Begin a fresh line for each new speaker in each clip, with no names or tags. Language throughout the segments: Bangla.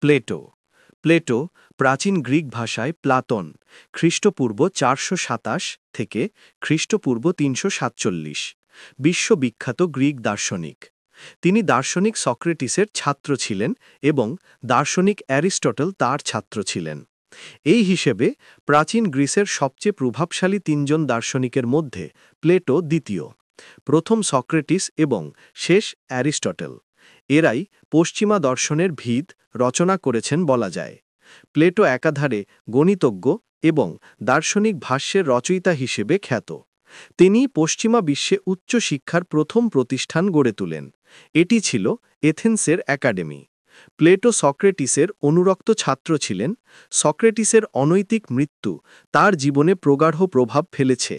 প্লেটো প্লেটো প্রাচীন গ্রিক ভাষায় প্লাতন, খ্রিস্টপূর্ব 427 থেকে খ্রিস্টপূর্ব 347, বিশ্ববিখ্যাত গ্রিক দার্শনিক। তিনি দার্শনিক সক্রেটিসের ছাত্র ছিলেন এবং দার্শনিক অ্যারিস্টটল তার ছাত্র ছিলেন। এই হিসেবে প্রাচীন গ্রিসের সবচেয়ে প্রভাবশালী তিনজন দার্শনিকের মধ্যে প্লেটো দ্বিতীয়, প্রথম সক্রেটিস এবং শেষ অ্যারিস্টটল। এরাই পশ্চিমা দর্শনের ভিত রচনা করেছেন বলা যায়। প্লেটো একাধারে গণিতজ্ঞ এবং দার্শনিক ভাষ্যের রচয়িতা হিসেবে খ্যাত। তিনি পশ্চিমা বিশ্বে উচ্চ শিক্ষার প্রথম প্রতিষ্ঠান গড়ে তোলেন। এটি ছিল এথেন্সের একাডেমি। প্লেটো সক্রেটিসের অনুরক্ত ছাত্র ছিলেন। সক্রেটিসের অনৈতিক মৃত্যু তার জীবনে প্রগাঢ় প্রভাব ফেলেছে।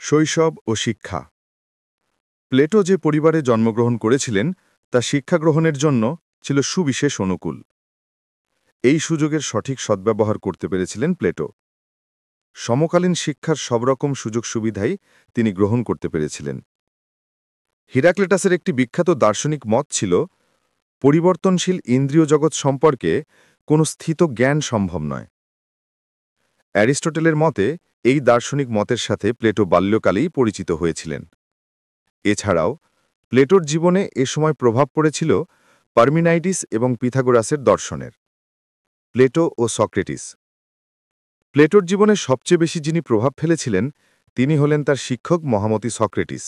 শৈশব ও শিক্ষা। প্লেটো যে পরিবারে জন্মগ্রহণ করেছিলেন তা শিক্ষা গ্রহণের জন্য ছিল সুবিশেষ অনুকূল। এই সুযোগের সঠিক সদ্ব্যবহার করতে পেরেছিলেন প্লেটো। সমকালীন শিক্ষার সব রকম সুযোগ সুবিধাই তিনি গ্রহণ করতে পেরেছিলেন। হিরাক্লিটাসের একটি বিখ্যাত দার্শনিক মত ছিল, পরিবর্তনশীল ইন্দ্রিয় জগৎ সম্পর্কে কোনো স্থিত জ্ঞান সম্ভব নয়। অ্যারিস্টটলের মতে এই দার্শনিক মতের সাথে প্লেটো বাল্যকালেই পরিচিত হয়েছিলেন। এছাড়াও প্লেটোর জীবনে এ সময় প্রভাব পড়েছিল পারমিনাইডিস এবং পিথাগোরাসের দর্শনের। প্লেটো ও সক্রেটিস। প্লেটোর জীবনে সবচেয়ে বেশি যিনি প্রভাব ফেলেছিলেন তিনি হলেন তার শিক্ষক মহামতি সক্রেটিস।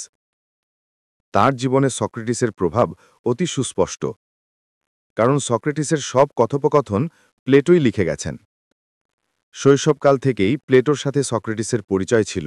তার জীবনে সক্রেটিসের প্রভাব অতি সুস্পষ্ট, কারণ সক্রেটিসের সব কথোপকথন প্লেটোই লিখে গেছেন। শৈশবকাল থেকেই প্লেটোর সাথে সক্রেটিসের পরিচয় ছিল।